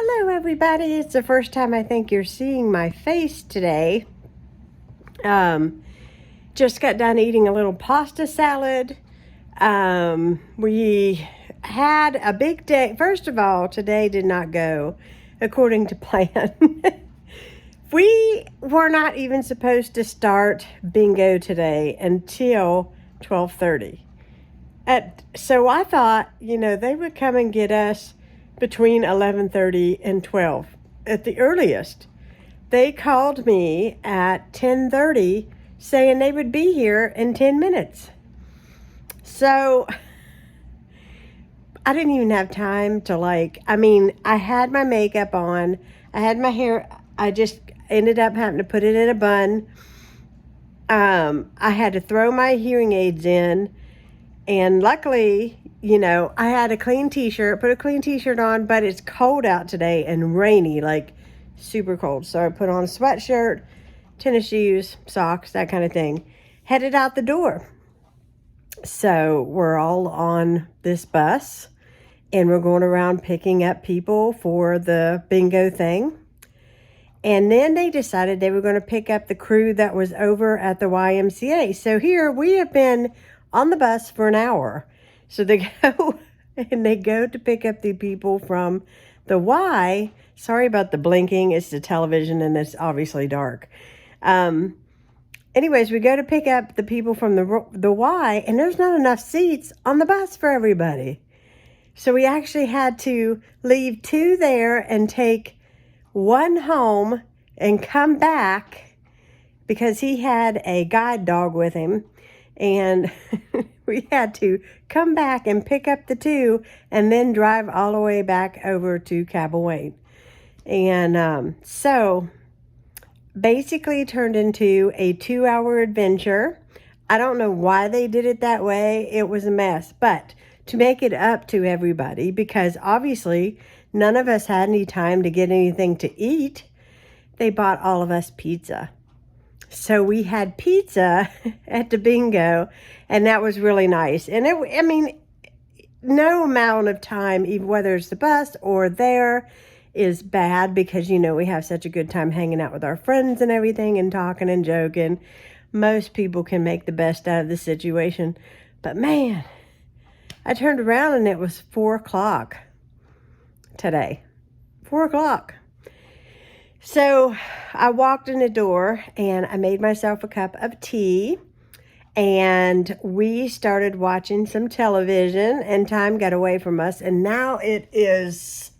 Hello everybody, it's the first time I think you're seeing my face today. Just got done eating a little pasta salad. We had a big day. First of all, today did not go according to plan. We were not even supposed to start bingo today until 12:30. So I thought, they would come and get us between 11:30 and 12 at the earliest. They called me at 10:30 saying they would be here in 10 minutes. So I didn't even have time to I had my makeup on. I had my hair. I just ended up having to put it in a bun. I had to throw my hearing aids in. And luckily, I had a clean t-shirt, put a clean t-shirt on, but it's cold out today and rainy, like super cold. So I put on a sweatshirt, tennis shoes, socks, that kind of thing. Headed out the door. So we're all on this bus and we're going around picking up people for the bingo thing. And then they decided they were going to pick up the crew that was over at the YMCA. So here we have been on the bus for an hour. So they go to pick up the people from the Y. Sorry about the blinking. It's the television and it's obviously dark. Anyways, we go to pick up the people from the Y, and there's not enough seats on the bus for everybody. So we actually had to leave 2 there and take 1 home and come back because he had a guide dog with him. And we had to come back and pick up the 2 and then drive all the way back over to Cabell Wayne. And so basically turned into a 2-hour adventure. I don't know why they did it that way. It was a mess. But to make it up to everybody, because obviously none of us had any time to get anything to eat, they bought all of us pizza. So we had pizza at the bingo, and that was really nice. And no amount of time, even whether it's the bus or there, is bad because, we have such a good time hanging out with our friends and everything and talking and joking. Most people can make the best out of the situation. But man, I turned around and it was 4 o'clock today. 4 o'clock. So I walked in the door and I made myself a cup of tea and we started watching some television and time got away from us. And now it is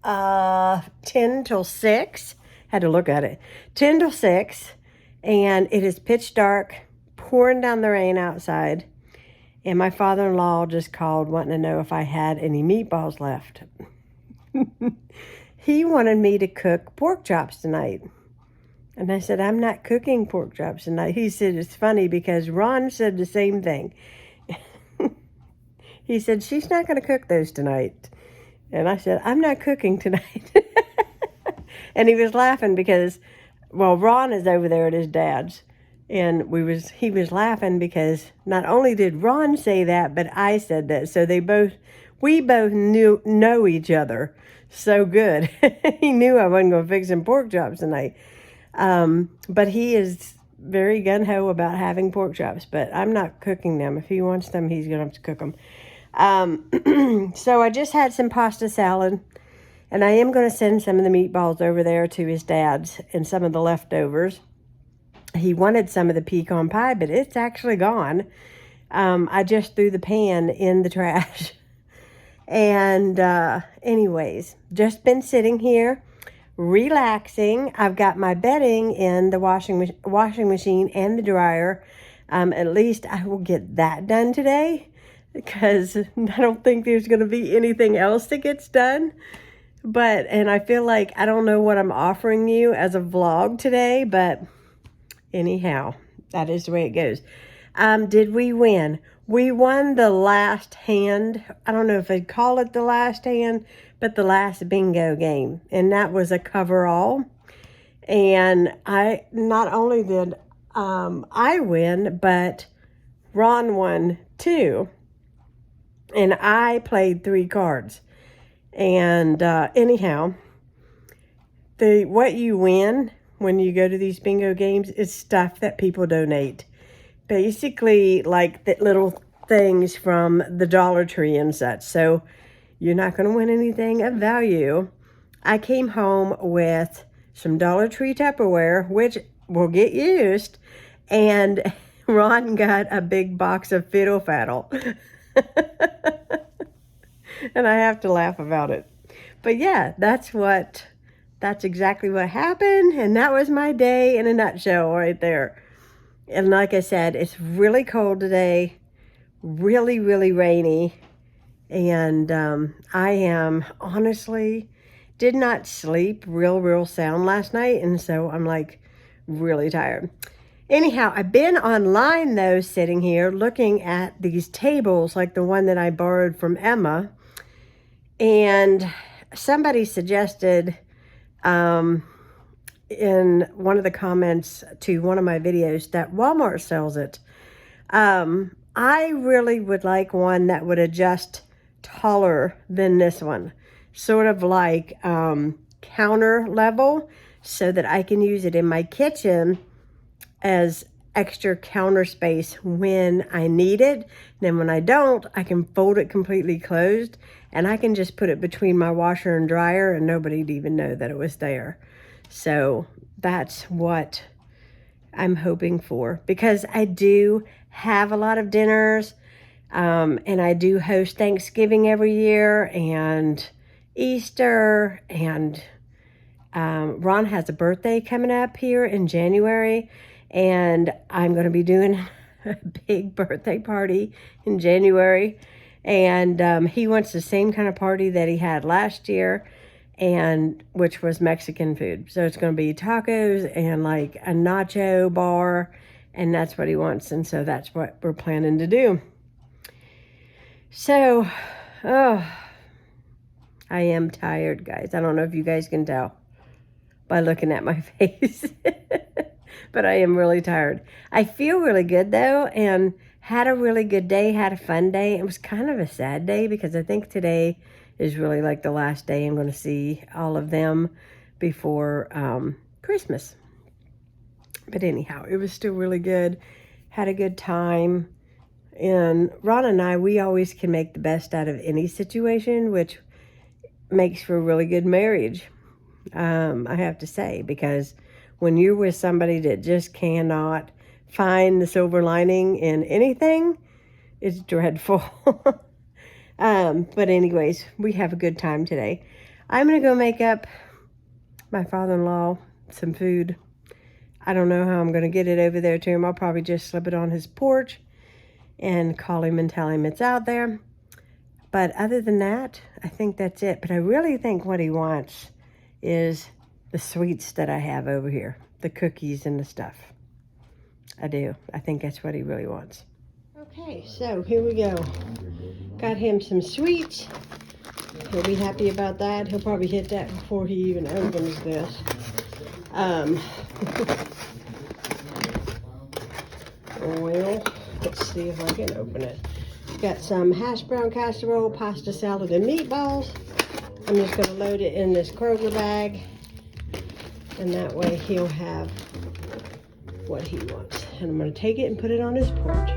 10 till 6. Had to look at it. 10 till 6 and it is pitch dark, pouring down the rain outside. And my father-in-law just called wanting to know if I had any meatballs left. He wanted me to cook pork chops tonight. And I said, I'm not cooking pork chops tonight. He said, it's funny because Ron said the same thing. He said, she's not going to cook those tonight. And I said, I'm not cooking tonight. And he was laughing because, Ron is over there at his dad's. And he was laughing because not only did Ron say that, but I said that. So we both know each other so good. He knew I wasn't going to fix him pork chops tonight. But he is very gung-ho about having pork chops, but I'm not cooking them. If he wants them, he's going to have to cook them. So I just had some pasta salad, and I am going to send some of the meatballs over there to his dad's and some of the leftovers. He wanted some of the pecan pie, but it's actually gone. I just threw the pan in the trash. And anyways, just been sitting here, relaxing. I've got my bedding in the washing machine and the dryer. At least I will get that done today because I don't think there's going to be anything else that gets done. And I feel like I don't know what I'm offering you as a vlog today, but anyhow, that is the way it goes. Did we win? We won the last hand. I don't know if I'd call it the last hand, but the last bingo game. And that was a coverall. And not only did I win, but Ron won too. And I played 3 cards. And anyhow, what you win when you go to these bingo games is stuff that people donate. Basically, like the little things from the Dollar Tree and such. So you're not going to win anything of value. I came home with some Dollar Tree Tupperware, which will get used, and Ron got a big box of fiddle faddle. And I have to laugh about it. But yeah, that's exactly what happened, and that was my day in a nutshell right there. And like I said, it's really cold today, really, really rainy, and I am honestly did not sleep real sound last night, and so I'm like really tired. Anyhow, I've been online though, sitting here looking at these tables like the one that I borrowed from Emma, and somebody suggested in one of the comments to one of my videos that Walmart sells it. I really would like one that would adjust taller than this one, sort of like counter level, so that I can use it in my kitchen as extra counter space when I need it. Then when I don't, I can fold it completely closed, and I can just put it between my washer and dryer and nobody'd even know that it was there. So that's what I'm hoping for, because I do have a lot of dinners, and I do host Thanksgiving every year and Easter, and Ron has a birthday coming up here in January, and I'm going to be doing a big birthday party in January, and he wants the same kind of party that he had last year, and which was Mexican food. So it's going to be tacos and like a nacho bar, and that's what he wants, and so that's what we're planning to do. So, I am tired, guys. I don't know if you guys can tell by looking at my face, but I am really tired. I feel really good though, and had a really good day, had a fun day. It was kind of a sad day because I think today is really like the last day I'm going to see all of them before Christmas. But anyhow, it was still really good. Had a good time. And Ron and I, we always can make the best out of any situation, which makes for a really good marriage, I have to say, because when you're with somebody that just cannot find the silver lining in anything, it's dreadful. But anyways, we have a good time today. I'm going to go make up my father-in-law some food. I don't know how I'm going to get it over there to him. I'll probably just slip it on his porch and call him and tell him it's out there. But other than that, I think that's it. But I really think what he wants is the sweets that I have over here, the cookies and the stuff. I do. I think that's what he really wants. Okay, so here we go. Got him some sweets. He'll be happy about that. He'll probably hit that before he even opens this. Well, let's see if I can open it. Got some hash brown casserole, pasta salad, and meatballs. I'm just going to load it in this Kroger bag, and that way he'll have what he wants. And I'm going to take it and put it on his porch.